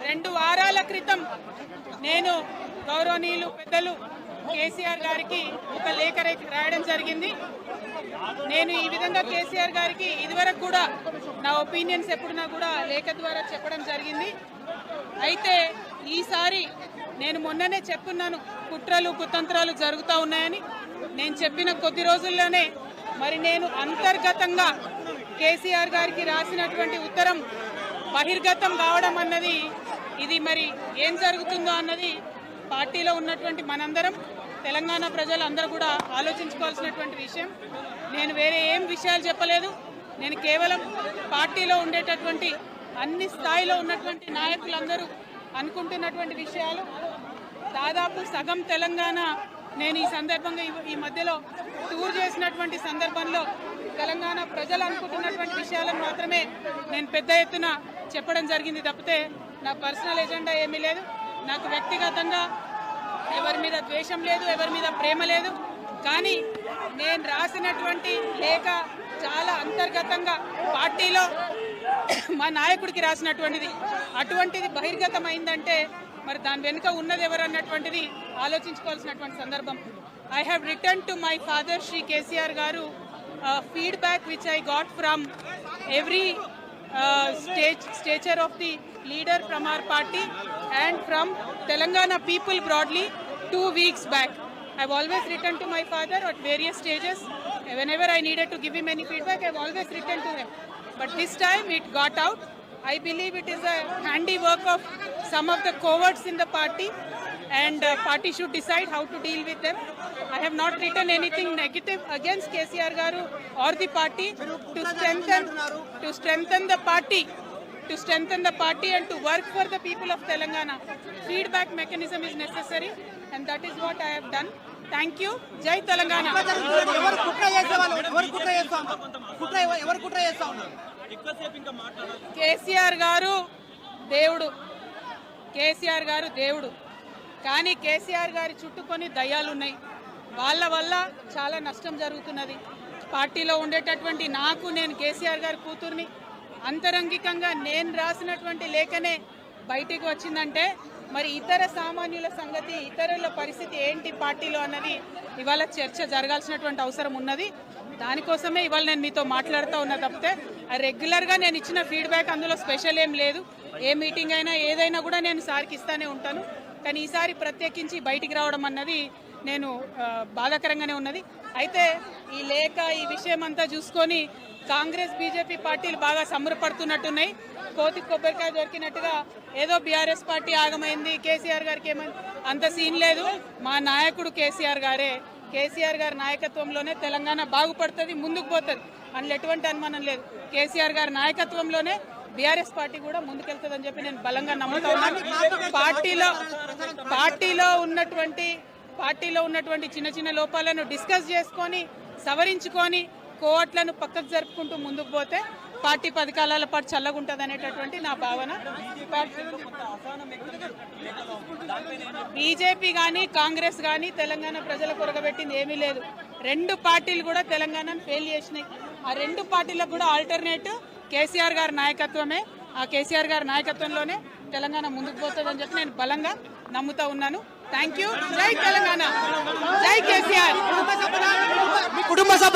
2 వారాల క్రితం నేను గౌరవనీయులు పెద్దలు కేసీఆర్ గారికి ఒక లేఖ రాయడం జరిగింది. నేను ఈ విధంగా కేసీఆర్ గారికి ఇదివరకు కూడా నా ఒపీనియన్స్ ఎప్పుడున్నా కూడా లేఖ ద్వారా చెప్పడం జరిగింది. అయితే ఈసారి నేను మొన్ననే చెప్పున్నాను, కుట్రలు కుతంత్రాలు జరుగుతూ ఉన్నాయని. నేను చెప్పిన కొద్ది రోజుల్లోనే మరి నేను అంతర్గతంగా కేసీఆర్ గారికి రాసినటువంటి ఉత్తరం బహిర్గతం కావడం అన్నది, ఇది మరి ఏం జరుగుతుందో అన్నది పార్టీలో ఉన్నటువంటి మనందరం, తెలంగాణ ప్రజలు అందరూ కూడా ఆలోచించుకోవాల్సినటువంటి విషయం. నేను వేరే ఏం విషయాలు చెప్పలేదు. నేను కేవలం పార్టీలో ఉండేటటువంటి అన్ని స్థాయిలో ఉన్నటువంటి నాయకులందరూ అనుకుంటున్నటువంటి విషయాలు. దాదాపు సగం తెలంగాణ నేను ఈ సందర్భంగా ఈ మధ్యలో టూర్ చేసినటువంటి సందర్భంలో తెలంగాణ ప్రజలు అనుకుంటున్నటువంటి విషయాలను మాత్రమే నేను పెద్ద ఎత్తున చెప్పడం జరిగింది తప్పితే నా పర్సనల్ ఎజెండా ఏమీ లేదు. నాకు వ్యక్తిగతంగా ఎవరి మీద ద్వేషం లేదు, ఎవరి మీద ప్రేమ లేదు. కానీ నేను రాసినటువంటి లేఖ చాలా అంతర్గతంగా పార్టీలో మా నాయకుడికి రాసినటువంటిది. అటువంటిది బహిర్గతమైందంటే మరి దాని వెనుక ఉన్నది ఎవరన్నటువంటిది ఆలోచించుకోవాల్సినటువంటి సందర్భం. I have return to my father Shri KCR గారు feedback which I got from every stature of the leader from our party and from Telangana people broadly 2 weeks back. I've always written to my father at various stages. Whenever I needed to give him any feedback, I've always written to him. But this time it got out. I believe it is a handiwork of some of the cowards in the party, and party should decide how to deal with them. I have not written anything negative against KCR Garu or the party. To strengthen the party and to work for the people of Telangana. Feedback mechanism is necessary, and that is what I have done. Thank you. Jai Telangana. KCR గారు దేవుడు, కేసీఆర్ గారు దేవుడు. కానీ కేసీఆర్ గారి చుట్టూ కొన్ని దయ్యాలు ఉన్నాయి. వాళ్ళ వల్ల చాలా నష్టం జరుగుతున్నది. పార్టీలో ఉండేటటువంటి నాకు, నేను కేసీఆర్ గారి కూతుర్ని, అంతరంగికంగా నేను రాసినటువంటి లేఖనే బయటికి వచ్చిందంటే మరి ఇతర సామాన్యుల సంగతి, ఇతరుల పరిస్థితి ఏంటి పార్టీలో అన్నది ఇవాళ చర్చ జరగాల్సినటువంటి అవసరం ఉన్నది. దానికోసమే ఇవాళ నేను మీతో మాట్లాడుతూ ఉన్నా తప్పితే రెగ్యులర్గా నేను ఇచ్చిన ఫీడ్బ్యాక్ అందులో స్పెషల్ ఏం లేదు. ఏ మీటింగ్ అయినా ఏదైనా కూడా నేను సార్కి ఇస్తానే ఉంటాను. కానీ ఈసారి ప్రత్యేకించి బయటికి రావడం అన్నది నేను బాధాకరంగానే ఉన్నది. అయితే ఈ లేఖ, ఈ విషయం అంతా చూసుకొని కాంగ్రెస్ బీజేపీ పార్టీలు బాగా సంబరపడుతున్నట్టున్నాయి. కోతి కొబ్బరికాయ దొరికినట్టుగా ఏదో బీఆర్ఎస్ పార్టీ ఆగమైంది, కేసీఆర్ గారికి ఏమైంది, అంత సీన్ లేదు. మా నాయకుడు కేసీఆర్ గారే. కేసీఆర్ గారి నాయకత్వంలోనే తెలంగాణ బాగుపడుతుంది, ముందుకు పోతుంది. అందులో ఎటువంటి అనుమానం లేదు. కేసీఆర్ గారి నాయకత్వంలోనే బీఆర్ఎస్ పార్టీ కూడా ముందుకెళ్తుందని చెప్పి నేను బలంగా నమ్ముతా ఉన్నాను. పార్టీలో ఉన్నటువంటి చిన్న చిన్న లోపాలను డిస్కస్ చేసుకొని, సవరించుకొని, కోవట్లను పక్కకు జరుపుకుంటూ ముందుకు పోతే పార్టీ 10 కాలాల పాటు చల్లగుంటుంది అనేటటువంటి నా భావన. బీజేపీ కానీ కాంగ్రెస్ కానీ తెలంగాణ ప్రజల కొరగబెట్టింది ఏమీ లేదు. 2 పార్టీలు కూడా తెలంగాణను ఫెయిల్ చేసినాయి. ఆ 2 పార్టీలకు కూడా ఆల్టర్నేటివ్ కేసీఆర్ గారి నాయకత్వమే. ఆ కేసీఆర్ గారి నాయకత్వంలోనే తెలంగాణ ముందుకు పోతుందని చెప్పి నేను బలంగా నమ్ముతా ఉన్నాను. Thank you. జై తెలంగాణ, జై కేసీఆర్.